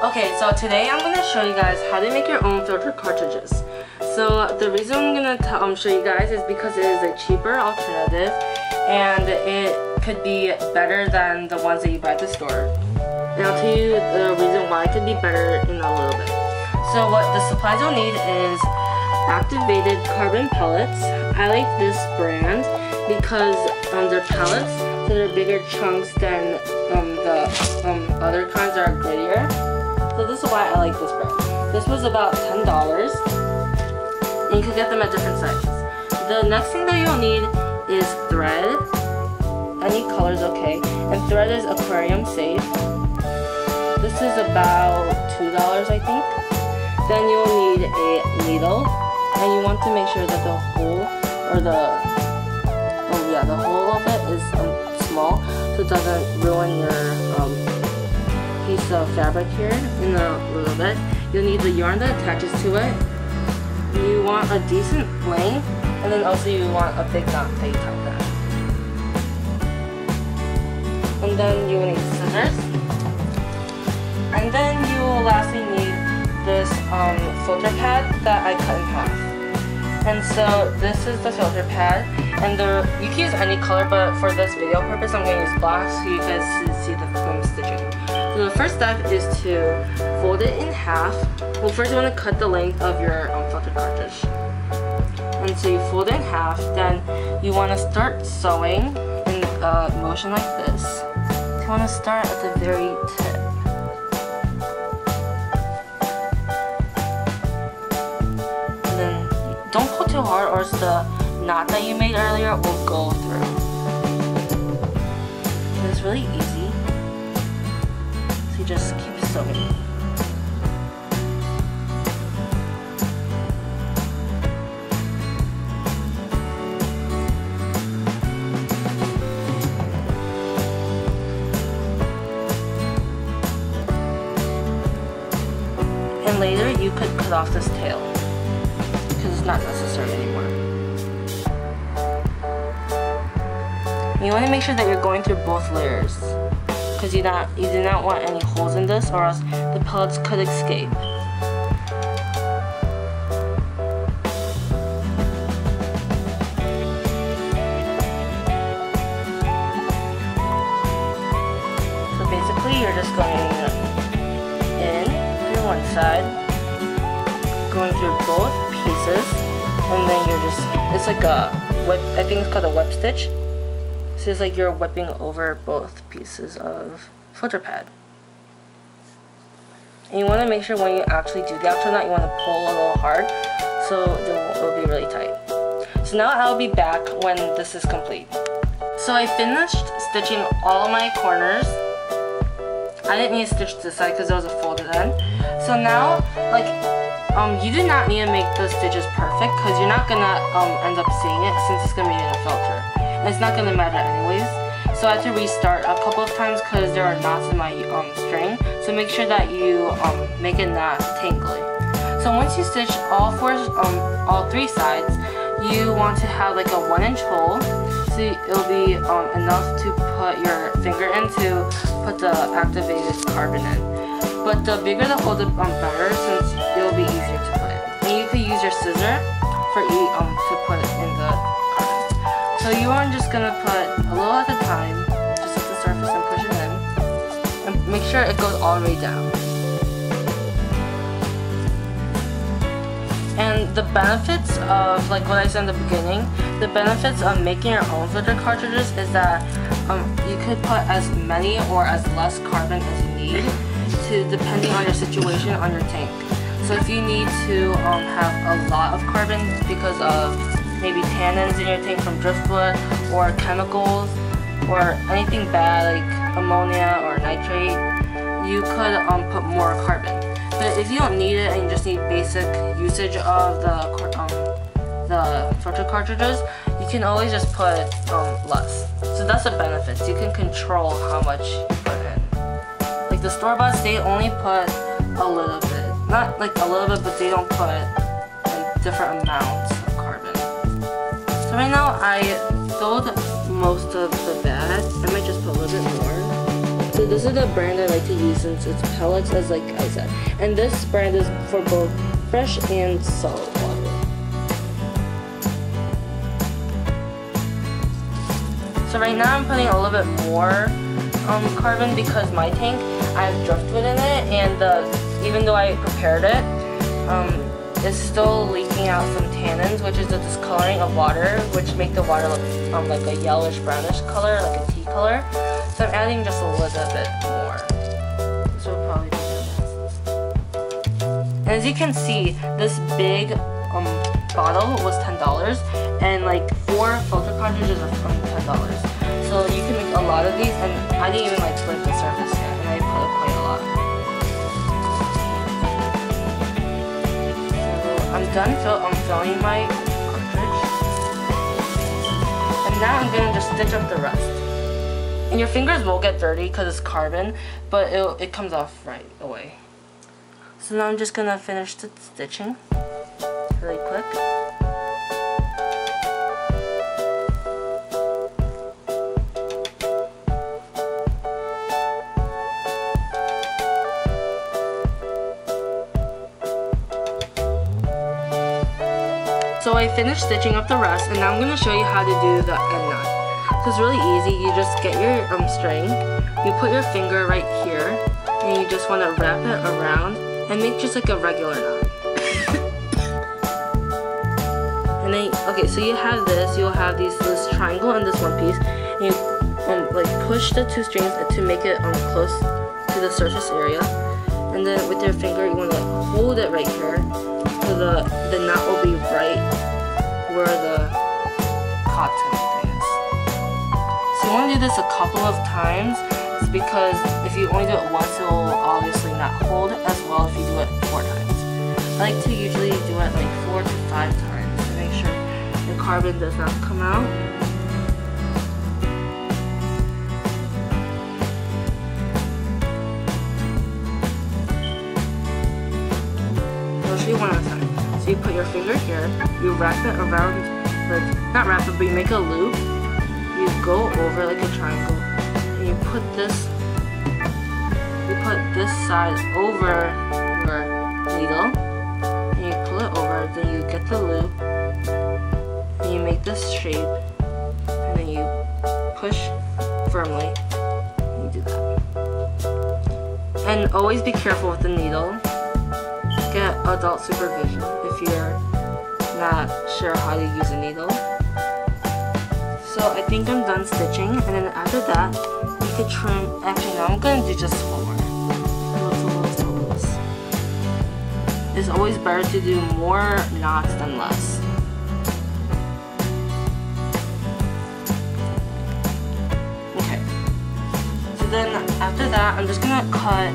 Okay, so today I'm going to show you guys how to make your own filter cartridges. So the reason I'm going to show you guys is because it is a cheaper alternative and it could be better than the ones that you buy at the store. And I'll tell you the reason why it could be better in a little bit. So what the supplies you'll need is activated carbon pellets. I like this brand because they're pellets, so they're bigger chunks than the other kinds that are grittier. So this is why I like this brand. This was about $10, and you can get them at different sizes. The next thing that you'll need is thread. Any color is okay, and thread is aquarium safe. This is about $2, I think. Then you'll need a needle, and you want to make sure that the hole, or the hole of it is small, so it doesn't ruin your piece of fabric here in a little bit. You'll need the yarn that attaches to it. You want a decent length, and then also you want a big knot that you tie that. And then you will need scissors. And then you will lastly need this filter pad that I cut in half. And so this is the filter pad, and you can use any color, but for this video purpose I'm going to use black so you guys see the stitching. So the first step is to fold it in half. Well, first you want to cut the length of your filter cartridge. And so you fold it in half, then you want to start sewing in motion like this. So you want to start at the very tip. And then don't pull too hard or else the knot that you made earlier will go through. And it's really easy. So you just keep sewing. And later you could cut off this tail because it's not necessary anymore. And you want to make sure that you're going through both layers because you do not want any holes in this, or else the pellets could escape. So basically you're just going in through one side, going through both pieces, and then you're just, it's like a whip, I think it's called a whip stitch. So it's like you're whipping over both pieces of filter pad. And you want to make sure when you actually do the actual knot, you want to pull a little hard so it will be really tight. So now I'll be back when this is complete. So I finished stitching all of my corners. I didn't need to stitch this side because there was a folded end. So now, you do not need to make the stitches perfect because you're not gonna end up seeing it since it's gonna be in a filter. And it's not gonna matter anyways. So I had to restart a couple of times because there are knots in my string. So make sure that you make it not tangly. So once you stitch all three sides, you want to have like a 1-inch hole. So it'll be enough to put your finger in to put the activated carbon in. But the bigger the hole, the better, since it'll be easier to put in. And you could use your scissor to put it in the carbon. So you are just gonna put a little at a time, just at the surface, and push it in, and make sure it goes all the way down. And the benefits of, like what I said in the beginning, the benefits of making your own filter cartridges is that you could put as many or as less carbon as you need, depending on your situation on your tank. So if you need to have a lot of carbon because of maybe tannins in your tank from driftwood or chemicals or anything bad like ammonia or nitrate, you could put more carbon. But if you don't need it and you just need basic usage of the filter cartridges, you can always just put less. So that's the benefits. You can control how much you put in. Like the store-boughts, they only put a little bit. Not like a little bit, but they don't put like different amounts of carbon. So right now I filled most of the bag. I might just put a little bit more. So this is the brand I like to use since it's pellets, as like I said. And this brand is for both fresh and salt water. So right now I'm putting a little bit more carbon because my tank, I have driftwood in it, and even though I prepared it, it's still leaking out some tannins, which is the discoloring of water, which make the water look like a yellowish brownish color, like a tea color. So I'm adding just a little bit more. This will probably be enough. And as you can see, this big bottle was $10, and like 4 filter cartridges are $10. So you can make a lot of these, and I didn't even like split the surface yet, and I put quite a lot. I'm done filling my cartridge, and now I'm gonna just stitch up the rest. And your fingers will get dirty because it's carbon, but it comes off right away. So now I'm just gonna finish the stitching really quick. So I finished stitching up the rest, and now I'm going to show you how to do the end knot. So it's really easy. You just get your string, you put your finger right here, and you just want to wrap it around and make just like a regular knot. And then, okay, so you have this, you'll have this triangle and this one piece, and you like push the 2 strings to make it close to the surface area, and then with your finger you want to hold it right here. So the knot will be right where the cotton is. So you want to do this a couple of times. It's because if you only do it once, it will obviously not hold as well if you do it 4 times. I like to usually do it like 4 to 5 times to make sure the carbon does not come out. I'll show you one at a time. So you put your finger here, you wrap it around, like, not wrap it, but you make a loop. You go over like a triangle, and you put this side over your needle, and you pull it over, then you get the loop, and you make this shape, and then you push firmly, and you do that. And always be careful with the needle. Get adult supervision if you're not sure how to use a needle. So I think I'm done stitching, and then after that you could trim. Actually no, I'm gonna do just 4 more. It's always better to do more knots than less. Okay. So then after that I'm just gonna cut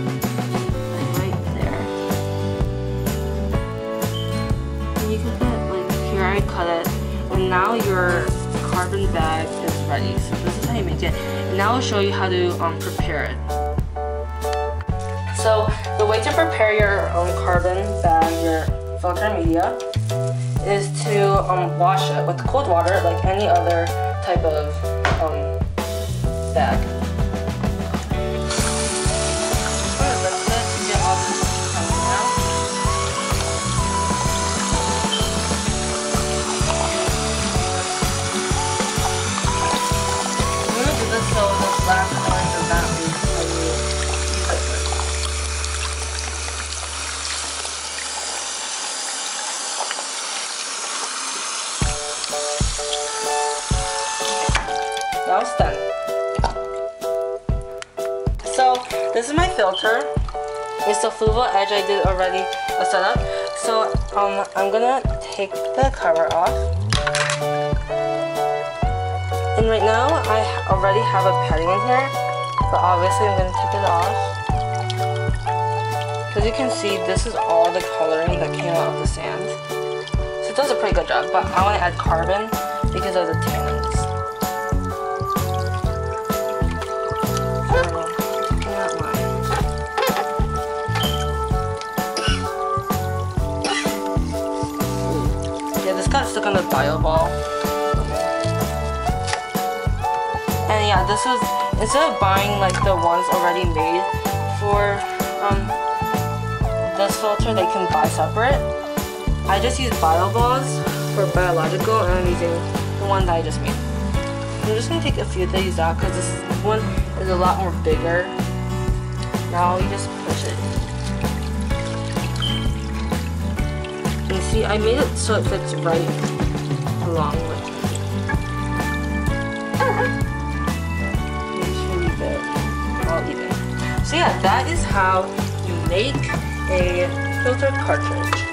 I cut it, and now your carbon bag is ready. So this is how you make it. And now I'll show you how to prepare it. So the way to prepare your carbon bag, your filter media, is to wash it with cold water like any other type of bag. Now it's done. So this is my filter. It's the Fuvo Edge. I did already a setup. So I'm gonna take the cover off. And right now I already have a padding in here, but obviously I'm gonna take it off. As you can see, this is all the coloring that came out of the sand. So it does a pretty good job, but I want to add carbon because of the tannins. Yeah, this got stuck on the bio ball. And yeah, this was, instead of buying like the ones already made for this filter, they can buy separate. I just use bio balls for biological, and I'm using the one that I just made. I'm just gonna take a few of these out because this one is a lot more bigger. Now you just push it. And see, I made it so it fits right along with me. Just leave it all even. So yeah, that is how you make a filter cartridge.